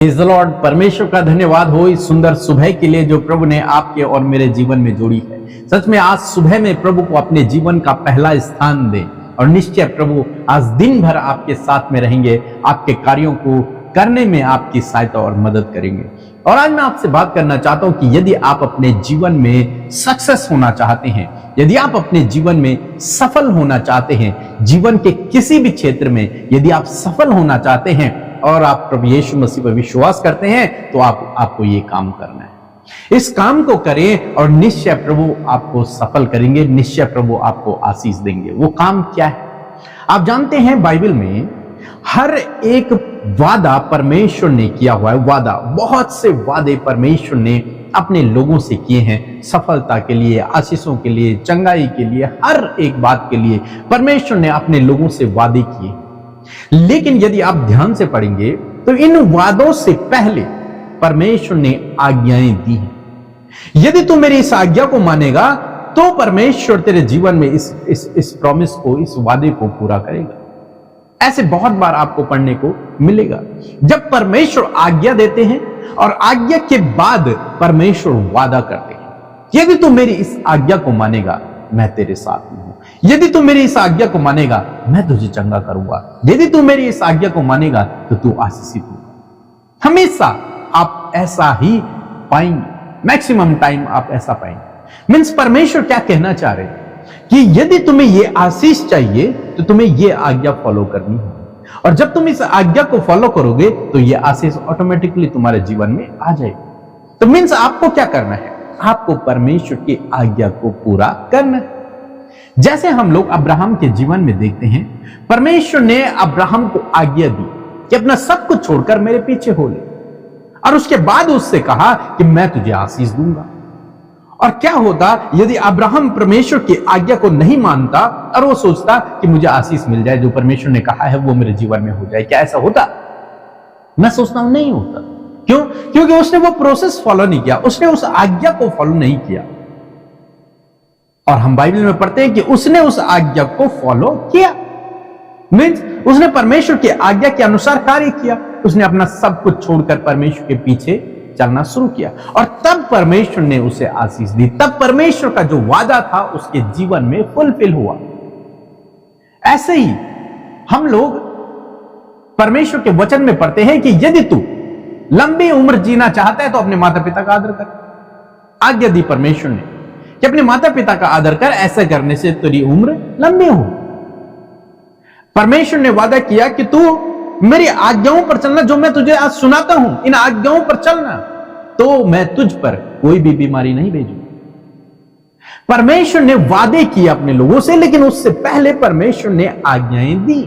Praise the Lord. परमेश्वर का धन्यवाद हो इस सुंदर सुबह के लिए जो प्रभु ने आपके और मेरे जीवन में जोड़ी है। सच में आज सुबह में प्रभु को अपने जीवन का पहला स्थान दें और निश्चय प्रभु आज दिन भर आपके साथ में रहेंगे, आपके कार्यों को करने में आपकी सहायता और मदद करेंगे। और आज मैं आपसे बात करना चाहता हूं कि यदि आप अपने जीवन में सक्सेस होना चाहते हैं, यदि आप अपने जीवन में सफल होना चाहते हैं, जीवन के किसी भी क्षेत्र में यदि आप सफल होना चाहते हैं और आप प्रभु यीशु मसीह पर विश्वास करते हैं, तो आपको ये काम करना है। इस काम को करें और निश्चय प्रभु आपको सफल करेंगे, निश्चय प्रभु आपको आशीष देंगे। वो काम क्या है? आप जानते हैं बाइबल में हर एक वादा परमेश्वर ने किया हुआ है। वादा, बहुत से वादे परमेश्वर ने अपने लोगों से किए हैं, सफलता के लिए, आशीषों के लिए, चंगाई के लिए, हर एक बात के लिए परमेश्वर ने अपने लोगों से वादे किए। लेकिन यदि आप ध्यान से पढ़ेंगे तो इन वादों से पहले परमेश्वर ने आज्ञाएं दी हैं। यदि तू मेरी इस आज्ञा को मानेगा तो परमेश्वर तेरे जीवन में इस प्रॉमिस को, इस वादे को पूरा करेगा। ऐसे बहुत बार आपको पढ़ने को मिलेगा जब परमेश्वर आज्ञा देते हैं और आज्ञा के बाद परमेश्वर वादा करते हैं। यदि तू मेरी इस आज्ञा को मानेगा मैं तेरे साथ में हूं, यदि तू मेरी इस आज्ञा को मानेगा मैं तुझे चंगा करूंगा, यदि तू मेरी इस आज्ञा को मानेगा तो तू आशीषित होगा। हमेशा आप ऐसा ही पाएंगे, मैक्सिमम टाइम आप ऐसा पाएंगे। मीन्स परमेश्वर क्या कहना चाह रहे हैं कि यदि तुम्हें ये आशीष चाहिए तो तुम्हें ये आज्ञा फॉलो करनी होगी, और जब तुम इस आज्ञा को फॉलो करोगे तो ये आशीष ऑटोमेटिकली तुम्हारे जीवन में आ जाएगी। तो मीन्स आपको क्या करना है? आपको परमेश्वर की आज्ञा को पूरा करना है। जैसे हम लोग अब्राहम के जीवन में देखते हैं, परमेश्वर ने अब्राहम को आज्ञा दी कि अपना सब कुछ छोड़कर मेरे पीछे हो ले, और उसके बाद उससे कहा कि मैं तुझे आशीष दूंगा। और क्या होता यदि अब्राहम परमेश्वर की आज्ञा को नहीं मानता और वो सोचता कि मुझे आशीष मिल जाए, जो परमेश्वर ने कहा है वो मेरे जीवन में हो जाए? क्या ऐसा होता? मैं सोचता हूं नहीं होता। क्यों? क्योंकि उसने वो प्रोसेस फॉलो नहीं किया, उसने उस आज्ञा को फॉलो नहीं किया। और हम बाइबल में पढ़ते हैं कि उसने उस आज्ञा को फॉलो किया, मीन्स उसने परमेश्वर की आज्ञा के अनुसार कार्य किया। उसने अपना सब कुछ छोड़कर परमेश्वर के पीछे चलना शुरू किया, और तब परमेश्वर ने उसे आशीष दी। तब परमेश्वर का जो वादा था उसके जीवन में फुलफिल हुआ। ऐसे ही हम लोग परमेश्वर के वचन में पढ़ते हैं कि यदि तू लंबी उम्र जीना चाहता है तो अपने माता पिता का आदर कर। आज्ञा दी परमेश्वर ने कि अपने माता पिता का आदर कर, ऐसा करने से तेरी उम्र लंबी हो। परमेश्वर ने वादा किया कि तू मेरी आज्ञाओं पर चलना, जो मैं तुझे आज सुनाता हूं, इन आज्ञाओं पर चलना तो मैं तुझ पर कोई भी बीमारी नहीं भेजूंगा। परमेश्वर ने वादे किए अपने लोगों से, लेकिन उससे पहले परमेश्वर ने आज्ञाएं दी।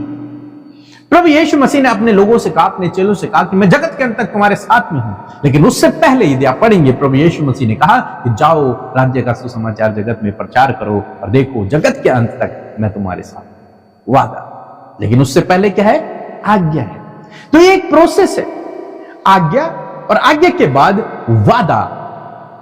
प्रभु यीशु मसीह ने अपने लोगों से कहा, अपने चेलों से कहा कि मैं जगत के अंत तक तुम्हारे साथ में हूं। लेकिन उससे पहले यदि आप पढ़ेंगे, प्रभु यीशु मसीह ने कहा कि जाओ राज्य का सुसमाचार जगत में प्रचार करो, और देखो जगत के अंत तक मैं तुम्हारे साथ। वादा, लेकिन उससे पहले क्या है? आज्ञा है। तो ये एक प्रोसेस है, आज्ञा, और आज्ञा के बाद वादा।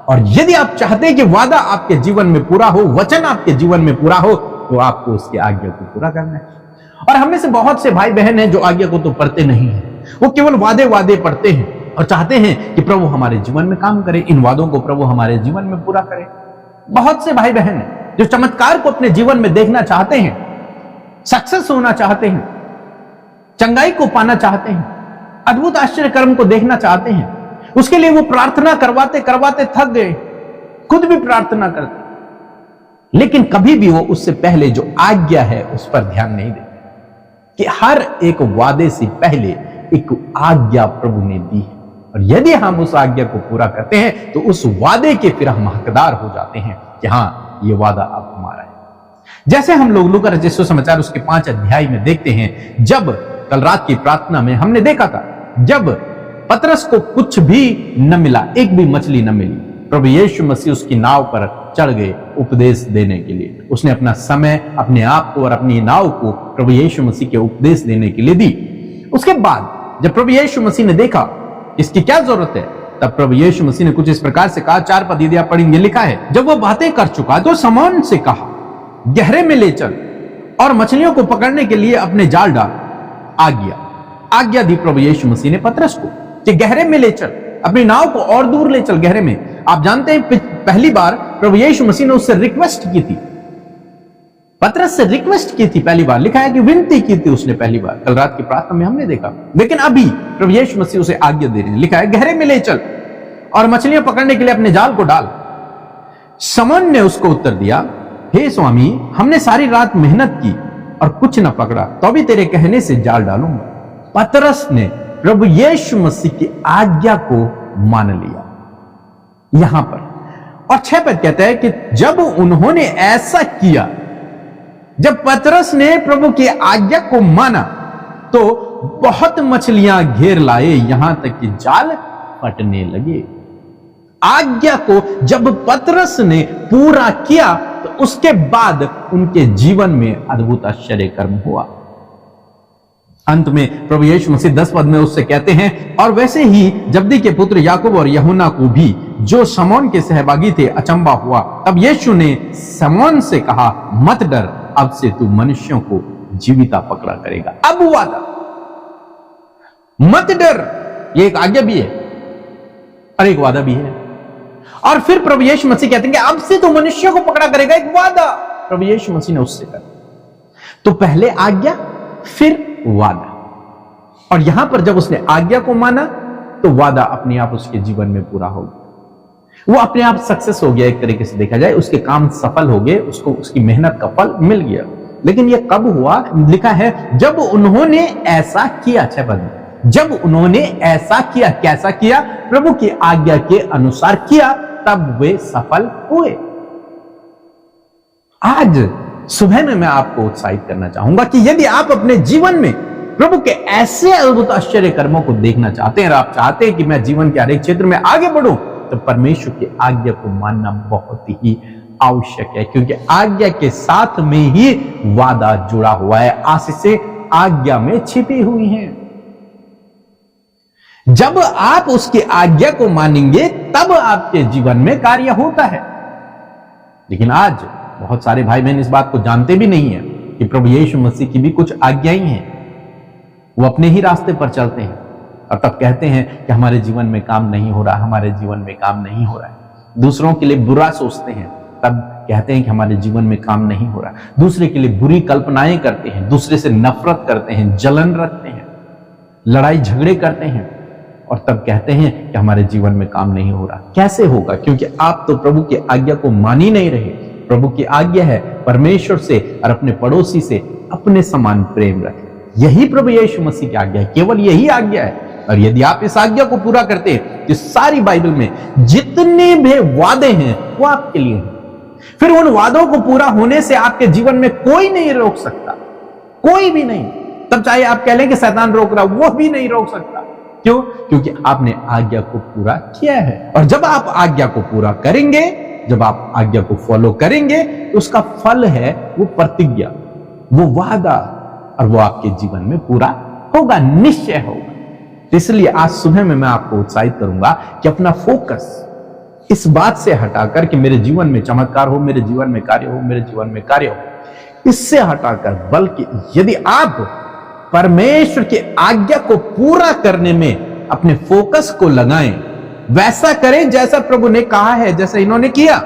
और यदि आप चाहते हैं कि वादा आपके जीवन में पूरा हो, वचन आपके जीवन में पूरा हो, तो आपको उसकी आज्ञा को पूरा करना है। और हमें से बहुत से भाई बहन हैं जो आज्ञा को तो पढ़ते नहीं है, वो केवल वादे वादे पढ़ते हैं और चाहते हैं कि प्रभु हमारे जीवन में काम करे, इन वादों को प्रभु हमारे जीवन में पूरा करे। बहुत से भाई बहन हैं जो चमत्कार को अपने जीवन में देखना चाहते हैं, सक्सेस होना चाहते हैं, चंगाई को पाना चाहते हैं, अद्भुत आश्चर्य कर्म को देखना चाहते हैं। उसके लिए वो प्रार्थना करवाते करवाते थक गए, खुद भी प्रार्थना करते, लेकिन कभी भी वो उससे पहले जो आज्ञा है उस पर ध्यान नहीं देते कि हर एक वादे से पहले एक आज्ञा प्रभु ने दी है, और यदि हम उस आज्ञा को पूरा करते हैं तो उस वादे के फिर हम हकदार हो जाते हैं कि हां ये वादा अब हमारा है। जैसे हम लोग लूका रचित सुसमाचार उसके 5 अध्याय में देखते हैं, जब कल रात की प्रार्थना में हमने देखा था, जब पतरस को कुछ भी न मिला, एक भी मछली न मिली, प्रभु यीशु मसीह उसकी नाव पर चढ़ गए उपदेश देने के लिए। उसने अपना समय, अपने आप को और अपनी नाव को प्रभु यीशु मसीह के उपदेश देने के लिए दी। उसके बाद जब प्रभु यीशु मसीह ने देखा इसकी क्या जरूरत है, तब प्रभु यीशु मसीह ने कुछ इस प्रकार से कहा, 4 पद यदि आप पढ़ेंगे, लिखा है, जब वो बातें कर चुका तो शमौन से कहा, गहरे में ले चल और मछलियों को पकड़ने के लिए अपने जाल डाल। आज्ञा दी प्रभु यीशु मसीह ने पतरस को। कि गहरे में ले चल, अपनी नाव को और दूर ले चल गहरे में। आप जानते हैं पहली बार प्रभु यीशु मसीह ने उससे रिक्वेस्ट की थी, पतरस से रिक्वेस्ट की थी पहली बार, लिखा है कि विनती की थी उसने पहली बार, कल रात की प्रार्थना में हमने देखा। लेकिन अभी प्रभु यीशु मसीह उसे आज्ञा दे रहे हैं, लिखा है गहरे में ले चल और मछलियां पकड़ने के लिए अपने जाल को डाल। शमौन ने उसको उत्तर दिया, हे स्वामी, हमने सारी रात मेहनत की और कुछ न पकड़ा, तो भी तेरे कहने से जाल डालूंगा। पतरस ने प्रभु यीशु मसीह की आज्ञा को मान लिया यहां पर। और 6 पद कहता है कि जब उन्होंने ऐसा किया, जब पतरस ने प्रभु की आज्ञा को माना, तो बहुत मछलियां घेर लाए, यहां तक कि जाल फटने लगे। आज्ञा को जब पतरस ने पूरा किया, तो उसके बाद उनके जीवन में अद्भुत आश्चर्य कर्म हुआ। अंत में प्रभु यीशु मसीह 10 पद में उससे कहते हैं, और वैसे ही जब्दी के पुत्र याकूब और यूहन्ना को भी, जो शमौन के सहभागी थे, अचंबा हुआ। तब यीशु ने शमौन से कहा, मत डर, अब से तू मनुष्यों को जीविता पकड़ा करेगा। अब वादा, मत डर, ये एक आज्ञा भी है और एक वादा भी है। और फिर प्रभु यीशु मसीह कहते हैं कि अब से तू मनुष्यों को पकड़ा करेगा, एक वादा प्रभु यीशु मसीह ने उससे कहा। तो पहले आज्ञा, फिर वादा। और यहां पर जब उसने आज्ञा को माना, तो वादा अपने आप उसके जीवन में पूरा हो गया, वो अपने आप सक्सेस हो गया। एक तरीके से देखा जाए, उसके काम सफल हो गए, उसको उसकी मेहनत का फल मिल गया। लेकिन यह कब हुआ? लिखा है जब उन्होंने ऐसा किया। 6 पद में, जब उन्होंने ऐसा किया, कैसा किया? प्रभु की आज्ञा के अनुसार किया, तब वे सफल हुए। आज सुबह में मैं आपको उत्साहित करना चाहूंगा कि यदि आप अपने जीवन में प्रभु के ऐसे अद्भुत आश्चर्य कर्मों को देखना चाहते हैं और आप चाहते हैं कि मैं जीवन के हर एक क्षेत्र में आगे बढ़ूं, तो परमेश्वर की आज्ञा को मानना बहुत ही आवश्यक है, क्योंकि आज्ञा के साथ में ही वादा जुड़ा हुआ है। आशीषें आज्ञा में छिपी हुई हैं। जब आप उसकी आज्ञा को मानेंगे, तब आपके जीवन में कार्य होता है। लेकिन आज बहुत सारे भाई बहन इस बात को जानते भी नहीं है कि प्रभु यीशु मसीह की भी कुछ आज्ञाएं हैं। वो अपने ही रास्ते पर चलते हैं और तब कहते हैं कि हमारे जीवन में काम नहीं हो रहा, हमारे जीवन में काम नहीं हो रहा है। दूसरों के लिए बुरा सोचते हैं, तब कहते हैं कि हमारे जीवन में काम नहीं हो रहा। दूसरे के लिए बुरी कल्पनाएं करते हैं, दूसरे से नफरत करते हैं, जलन रखते हैं, लड़ाई झगड़े करते हैं, और तब कहते हैं कि हमारे जीवन में काम नहीं हो रहा। कैसे होगा? क्योंकि आप तो प्रभु की आज्ञा को मान ही नहीं रहे। प्रभु की आज्ञा है परमेश्वर से और अपने पड़ोसी से अपने समान प्रेम रखें। यही प्रभु यीशु मसीह की आज्ञा है, केवल यही आज्ञा है। और यदि आप इस आज्ञा को पूरा करते हैं, तो सारी बाइबल में जितने भी वादे हैं वो आपके लिए हैं। फिर उन वादों को पूरा होने से आपके जीवन में कोई नहीं रोक सकता, कोई भी नहीं। तब चाहे आप कह लें कि शैतान रोक रहा, वो भी नहीं रोक सकता। क्यों? क्योंकि आपने आज्ञा को पूरा किया है। और जब आप आज्ञा को पूरा करेंगे, जब आप आज्ञा को फॉलो करेंगे, तो उसका फल है वो प्रतिज्ञा, वो वादा, और वो आपके जीवन में पूरा होगा, निश्चय होगा। इसलिए आज सुबह में मैं आपको उत्साहित करूंगा कि अपना फोकस इस बात से हटाकर कि मेरे जीवन में चमत्कार हो, मेरे जीवन में कार्य हो, मेरे जीवन में कार्य हो, इससे हटाकर, बल्कि यदि आप परमेश्वर की आज्ञा को पूरा करने में अपने फोकस को लगाएं, वैसा करें जैसा प्रभु ने कहा है, जैसा इन्होंने किया।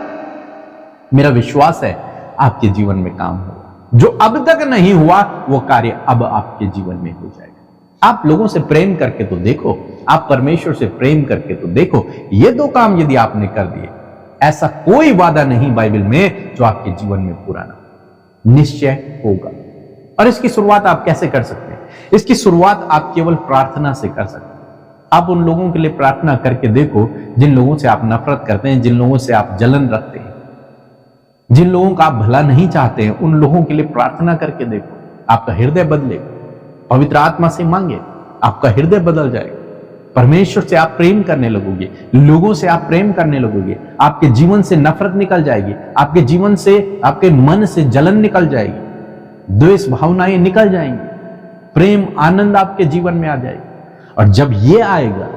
मेरा विश्वास है आपके जीवन में काम होगा। जो अब तक नहीं हुआ, वो कार्य अब आपके जीवन में हो जाएगा। आप लोगों से प्रेम करके तो देखो, आप परमेश्वर से प्रेम करके तो देखो। ये 2 काम यदि आपने कर दिए, ऐसा कोई वादा नहीं बाइबल में जो आपके जीवन में पूरा ना हो, निश्चय होगा। और इसकी शुरुआत आप कैसे कर सकते हैं? इसकी शुरुआत आप केवल प्रार्थना से कर सकते हैं। आप उन लोगों के लिए प्रार्थना करके देखो जिन लोगों से आप नफरत करते हैं, जिन लोगों से आप जलन रखते हैं, जिन लोगों का आप भला नहीं चाहते हैं, उन लोगों के लिए प्रार्थना करके देखो, आपका हृदय बदलेगा। पवित्र आत्मा से मांगे, आपका हृदय बदल जाएगा। परमेश्वर से आप प्रेम करने लगोगे, लोगों से आप प्रेम करने लगोगे, आपके जीवन से नफरत निकल जाएगी, आपके जीवन से, आपके मन से जलन निकल जाएगी, द्वेष भावनाएं निकल जाएंगी, प्रेम आनंद आपके जीवन में आ जाएगा। और जब ये आएगा,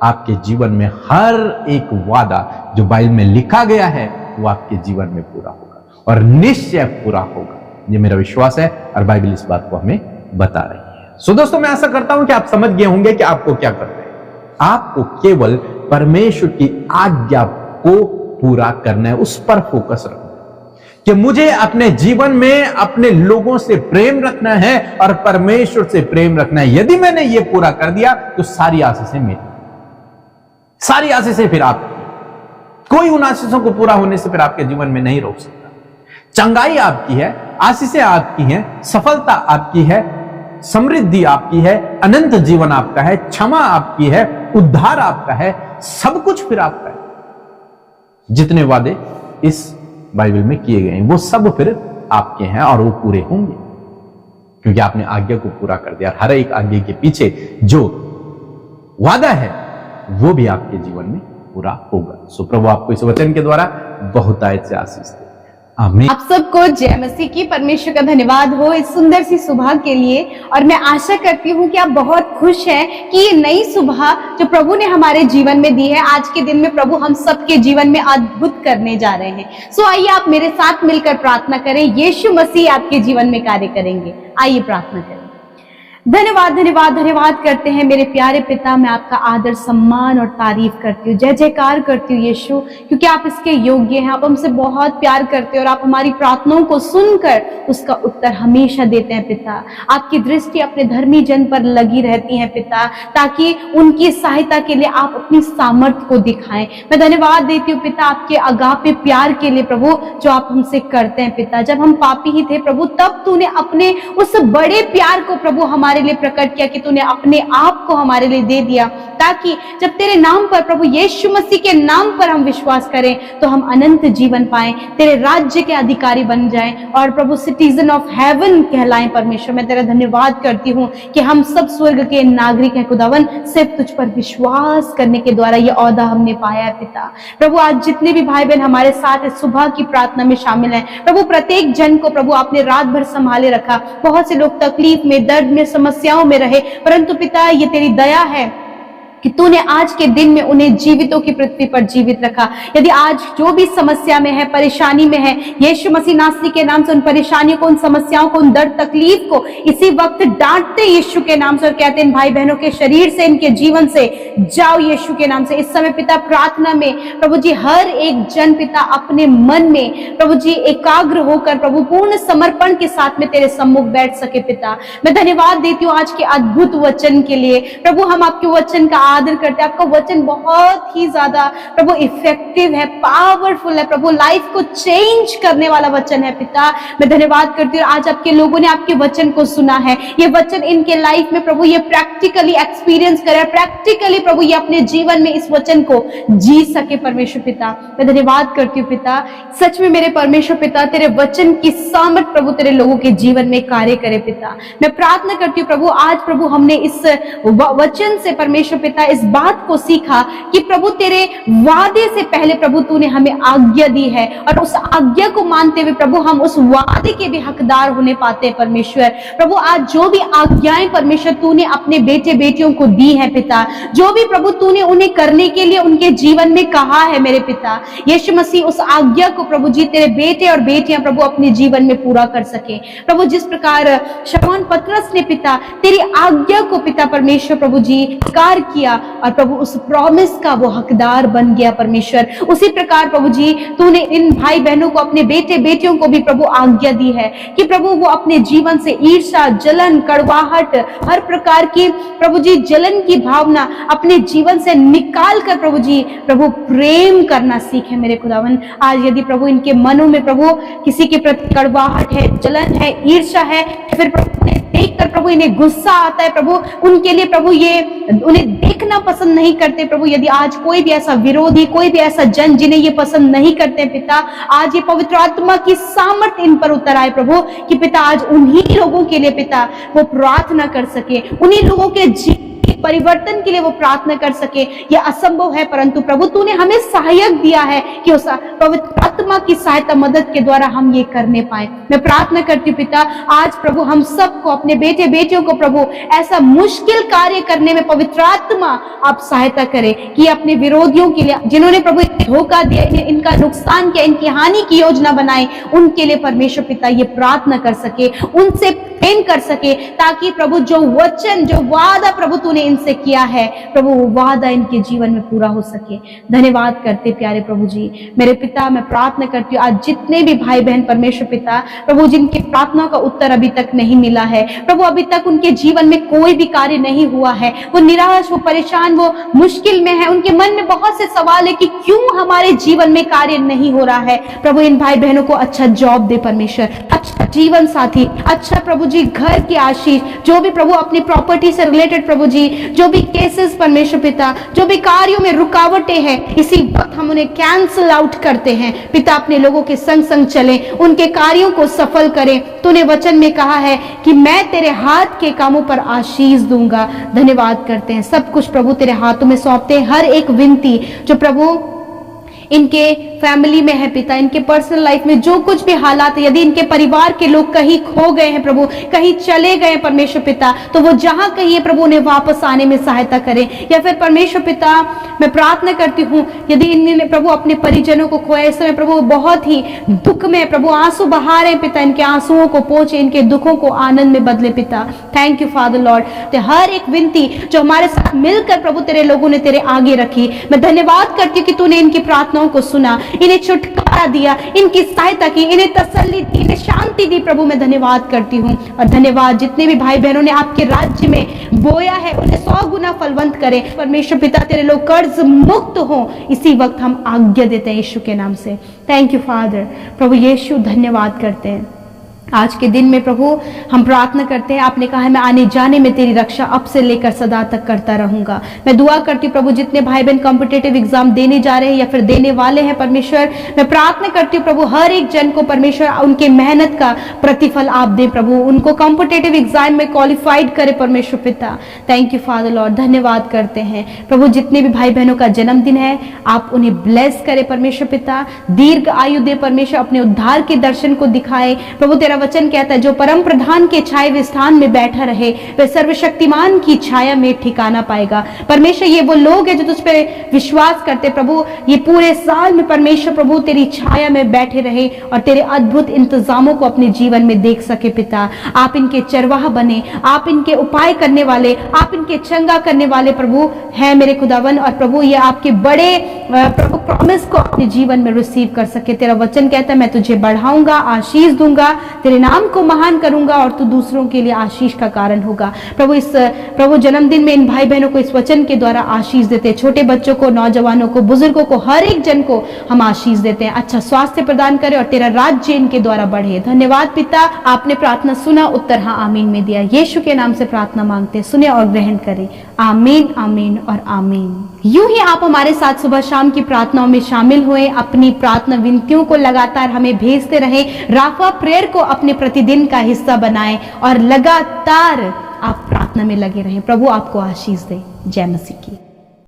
आपके जीवन में हर एक वादा जो बाइबल में लिखा गया है, वो आपके जीवन में पूरा होगा और निश्चय पूरा होगा। ये मेरा विश्वास है और बाइबल इस बात को हमें बता रही है। सो दोस्तों, मैं आशा करता हूं कि आप समझ गए होंगे कि आपको क्या करना है। आपको केवल परमेश्वर की आज्ञा को पूरा करना है, उस पर फोकस रखना है कि मुझे अपने जीवन में अपने लोगों से प्रेम रखना है और परमेश्वर से प्रेम रखना है। यदि मैंने ये पूरा कर दिया तो सारी आशीषें मेरी, सारी आशीषें फिर आपकी। कोई उन आशीषों को पूरा होने से फिर आपके जीवन में नहीं रोक सकता। चंगाई आपकी है, आशीषें आपकी हैं, सफलता आपकी है, समृद्धि आपकी है, अनंत जीवन आपका है, क्षमा आपकी है, उद्धार आपका है, सब कुछ फिर आपका है। जितने वादे इस बाइबल में किए गए हैं वो सब फिर आपके हैं और वो पूरे होंगे, क्योंकि आपने आज्ञा को पूरा कर दिया। हर एक आज्ञा के पीछे जो वादा है वो भी आपके जीवन में पूरा होगा। सो प्रभु आपको इस वचन के द्वारा बहुतायत से आशीष दे। आमीन। आप सबको जय मसीह की। परमेश्वर का धन्यवाद हो इस सुंदर सी सुबह के लिए। और मैं आशा करती हूँ कि आप बहुत खुश हैं कि ये नई सुबह जो प्रभु ने हमारे जीवन में दी है, आज के दिन में प्रभु हम सबके जीवन में अद्भुत करने जा रहे हैं। सो आइए आप मेरे साथ मिलकर प्रार्थना करें। यीशु मसीह आपके जीवन में कार्य करेंगे। आइए प्रार्थना करें। धन्यवाद धन्यवाद धन्यवाद करते हैं मेरे प्यारे पिता। मैं आपका आदर सम्मान और तारीफ करती हूँ, जय जयकार करती हूँ यीशु, क्योंकि आप इसके योग्य हैं। आप हमसे बहुत प्यार करते हैं और आप हमारी प्रार्थनाओं को सुनकर उसका उत्तर हमेशा देते हैं पिता। आपकी दृष्टि अपने धर्मी जन पर लगी रहती है पिता, ताकि उनकी सहायता के लिए आप अपनी सामर्थ्य को दिखाएं। मैं धन्यवाद देती हूँ पिता आपके अगापे प्यार के लिए प्रभु, जो आप हमसे करते हैं पिता। जब हम पापी ही थे प्रभु, तब तूने अपने उस बड़े प्यार को प्रभु हमारे लिए प्रकट किया कि तूने अपने आप को हमारे लिए दे दिया, ताकि जब तेरे नाम पर प्रभु यीशु मसीह के नाम पर हम विश्वास करें तो हम अनंत जीवन पाएं, तेरे राज्य के अधिकारी बन जाएं और प्रभु सिटीजन ऑफ हेवन कहलाएं। परमेश्वर मैं तेरा धन्यवाद करती हूँ कि हम सब स्वर्ग के नागरिक हैं खुदावन, सिर्फ तुझ पर विश्वास करने के द्वारा ये औदा हमने पाया है पिता। प्रभु आज जितने भी भाई बहन हमारे साथ इस सुबह की प्रार्थना में शामिल हैं प्रभु, प्रत्येक जन को प्रभु आपने रात भर संभाले रखा। बहुत से लोग तकलीफ में, दर्द में, समस्याओं में रहे, परंतु पिता ये तेरी दया है कि तूने आज के दिन में उन्हें जीवितों की पृथ्वी पर जीवित रखा। यदि आज जो भी समस्या में है, परेशानी में है, यीशु मसीह नासरी के नाम से उन परेशानियों को, उन समस्याओं को, उन दर्द तकलीफ को इसी वक्त डांटते यीशु के नाम से और कहते हैं इन भाई बहनों के शरीर से, इनके जीवन से जाओ यीशु के नाम से। इस समय पिता प्रार्थना में प्रभु जी हर एक जन पिता अपने मन में प्रभु जी एकाग्र होकर प्रभु पूर्ण समर्पण के साथ में तेरे सम्मुख बैठ सके पिता। मैं धन्यवाद देती हूँ आज के अद्भुत वचन के लिए प्रभु। हम आपके वचन का आदर करते हैं। आपका वचन बहुत ही ज्यादा प्रभु इफेक्टिव है, पावरफुल है प्रभु, लाइफ को चेंज करने वाला वचन है पिता। मैं धन्यवाद करती हूँ आज आपके लोगों ने आपके वचन को सुना है। ये वचन इनके लाइफ में प्रभु ये प्रैक्टिकली एक्सपीरियंस करे, प्रैक्टिकली प्रभु ये अपने जीवन में इस वचन को जी सके परमेश्वर पिता। मैं धन्यवाद करती हूँ पिता। सच में मेरे परमेश्वर पिता तेरे वचन की सामर्थ प्रभु तेरे लोगों के जीवन में कार्य करे पिता। मैं प्रार्थना करती हूँ प्रभु आज प्रभु हमने इस वचन से परमेश्वर पिता इस बात को सीखा कि प्रभु तेरे वादे से पहले प्रभु तूने हमें आज्ञा दी है और उस आज्ञा को मानते हुए प्रभु हम उस वादे के भी हकदार होने पाते हैं परमेश्वर। प्रभु आज जो भी आज्ञाएं परमेश्वर तूने अपने बेटे बेटियों को दी है पिता, जो भी प्रभु तूने उन्हें करने के लिए उनके जीवन में कहा है मेरे पिता यीशु मसीह, उस आज्ञा को प्रभु जी तेरे बेटे और बेटियां प्रभु अपने जीवन में पूरा कर सके प्रभु। जिस प्रकार शमौन पतरस ने पिता तेरी आज्ञा को पिता परमेश्वर प्रभु जी स्वीकार किया और प्रभु उस प्रॉमिस का वो हकदार बन गया परमेश्वर, उसी प्रकार प्रभु जी तूने इन भाई बहनों को, अपने बेटे बेटियों को भी प्रभु आज्ञा दी है कि प्रभु वो अपने जीवन से ईर्ष्या, जलन, कड़वाहट, हर प्रकार की प्रभु जी जलन की भावना अपने जीवन से निकाल कर प्रभु जी प्रभु प्रेम करना सीखे मेरे खुदावन। आज यदि प्रभु इनके मनों में प्रभु किसी के प्रति कड़वाहट है, जलन है, ईर्ष्या है, फिर प्रभु देखकर प्रभु इन्हें गुस्सा आता है प्रभु, उनके लिए प्रभु ये उन्हें देखना पसंद नहीं करते प्रभु। यदि आज कोई भी ऐसा विरोधी, कोई भी ऐसा जन जिन्हें ये पसंद नहीं करते पिता, आज ये पवित्र आत्मा की सामर्थ्य इन पर उतर आए प्रभु कि पिता आज उन्हीं लोगों के लिए पिता वो प्रार्थना कर सके, उन्हीं लोगों के परिवर्तन के लिए वो प्रार्थना कर सके। यह असंभव है परंतु प्रभु तूने हमें सहायक दिया है कि उस पवित्र आत्मा की सहायता मदद के द्वारा हम ये करने पाए। मैं प्रार्थना करती हूँ पिता आज प्रभु हम सबको, अपने बेटे बेटियों को प्रभु ऐसा मुश्किल कार्य करने में पवित्र आत्मा आप सहायता करे कि अपने विरोधियों के लिए, जिन्होंने प्रभु धोखा दिया, इनका नुकसान किया, इनकी हानि की योजना बनाई, उनके लिए परमेश्वर पिता ये प्रार्थना कर सके, उनसे प्रेम कर सके, ताकि प्रभु जो वचन, जो वादा प्रभु तूने इनसे किया है प्रभु, वो वादा इनके जीवन में पूरा हो सके। धन्यवाद करते प्यारे प्रभु जी। मेरे पिता, मैं प्रार्थना करती हूँ आज जितने भी भाई बहन परमेश्वर पिता प्रभु जिनकी प्रार्थना का उत्तर अभी तक नहीं मिला है प्रभु, अभी तक उनके जीवन में कोई भी कार्य नहीं हुआ है, वो निराश, वो परेशान, वो मुश्किल में है, उनके मन में बहुत से सवाल है कि क्यों हमारे जीवन में कार्य नहीं हो रहा है। प्रभु इन भाई बहनों को अच्छा जॉब दे परमेश्वर, अच्छा जीवन साथी, अच्छा प्रभु जी घर की आशीष, जो भी प्रभु अपनी प्रॉपर्टी से रिलेटेड प्रभु जी जो भी केसेस परमेश्वर पिता, जो भी कार्यों में रुकावटें हैं, इसी वक्त हम उन्हें कैंसल आउट करते हैं पिता। अपने लोगों के संग संग चले, उनके कार्यों को सफल करें। तूने वचन में कहा है कि मैं तेरे हाथ के कामों पर आशीष दूंगा। धन्यवाद करते हैं, सब कुछ प्रभु तेरे हाथों में सौंपते हैं। हर एक विनती जो प्रभु इनके फैमिली में है पिता, इनके पर्सनल लाइफ में जो कुछ भी हालात है, यदि इनके परिवार के लोग कहीं खो गए हैं प्रभु, कहीं चले गए परमेश्वर पिता, तो वो जहां कहीं है प्रभु उन्हें वापस आने में सहायता करें। या फिर परमेश्वर पिता मैं प्रार्थना करती हूँ यदि इन्होंने प्रभु अपने परिजनों को खोया, इस समय प्रभु बहुत ही दुख में प्रभु आंसू बहा रहे पिता, इनके आंसुओं को पोंछे, इनके दुखों को आनंद में बदले पिता। Thank you father Lord. तो हर एक विनती जो हमारे साथ मिलकर प्रभु तेरे लोगों ने तेरे आगे रखी, मैं धन्यवाद करती हूँ कि तूने इनकी प्रार्थनाओं को सुना, इन्हें छुटकारा दिया, इनकी सहायता की, इन्हें तसल्ली दी, इन्हें शांति दी। प्रभु मैं धन्यवाद करती हूँ। और धन्यवाद जितने भी भाई बहनों ने आपके राज्य में बोया है उन्हें 100 गुना फलवंत करे परमेश्वर पिता। तेरे लोग कर्ज मुक्त हो, इसी वक्त हम आज्ञा देते हैं यीशु के नाम से। Thank you father. प्रभु यीशु धन्यवाद करते हैं आज के दिन में प्रभु हम प्रार्थना करते हैं। आपने कहा है मैं आने जाने में तेरी रक्षा अब से लेकर सदा तक करता रहूंगा। मैं दुआ करती हूँ प्रभु जितने भाई बहन कॉम्पिटेटिव एग्जाम देने जा रहे हैं या फिर देने वाले हैं परमेश्वर, मैं प्रार्थना करती हूँ प्रभु हर एक जन को परमेश्वर उनके मेहनत का प्रतिफल आप दे प्रभु, उनको कॉम्पिटेटिव एग्जाम में क्वालिफाइड करे परमेश्वर पिता। Thank you father Lord. धन्यवाद करते हैं प्रभु जितने भी भाई बहनों का जन्मदिन है आप उन्हें ब्लेस करे परमेश्वर पिता, दीर्घ आयु दे परमेश्वर, अपने उद्धार के दर्शन को दिखाए प्रभु। तेरा वचन कहता है जो परम प्रधान के छाए स्थान में बैठा रहे वह सर्वशक्तिमान की छाया में ठिकाना पाएगा। परमेश्वर ये वो लोग हैं जो तुझ पे विश्वास करते प्रभु, ये पूरे साल में परमेश्वर प्रभु तेरी छाया में बैठे रहे और तेरे अद्भुत इंतजामों को अपने जीवन में देख सके पिता। आप इनके चरवाहा बने, आप इनके उपाय करने वाले, आप इनके चंगा करने वाले प्रभु हैं मेरे खुदावन। और प्रभु ये आपके बड़े प्रभु प्रॉमिस को अपने जीवन में रिसीव कर सके। तेरा वचन कहता है मैं तुझे बढ़ाऊंगा, आशीष दूंगा, तेरे नाम को महान करूंगा और तू दूसरों के लिए आशीष का कारण होगा। प्रभु इस प्रभु जन्मदिन में इन भाई बहनों को इस वचन के द्वारा आशीष देते हैं, छोटे बच्चों को, नौजवानों को, बुजुर्गों को, हर एक जन को हम आशीष देते हैं। अच्छा स्वास्थ्य प्रदान करे और तेरा राज्य इनके द्वारा बढ़े। धन्यवाद पिता, आपने प्रार्थना सुना, उत्तर हाँ आमीन में दिया। यीशु के नाम से प्रार्थना मांगते हैं, सुने और ग्रहण करें। आमीन आमीन और आमीन। यूं ही आप हमारे साथ सुबह शाम की प्रार्थनाओं में शामिल हुए, अपनी प्रार्थना विनतियों को लगातार हमें भेजते रहे। राफा प्रेयर को अपने प्रतिदिन का हिस्सा बनाएं और लगातार आप प्रार्थना में लगे रहें। प्रभु आपको आशीष दे। जय मसीह की।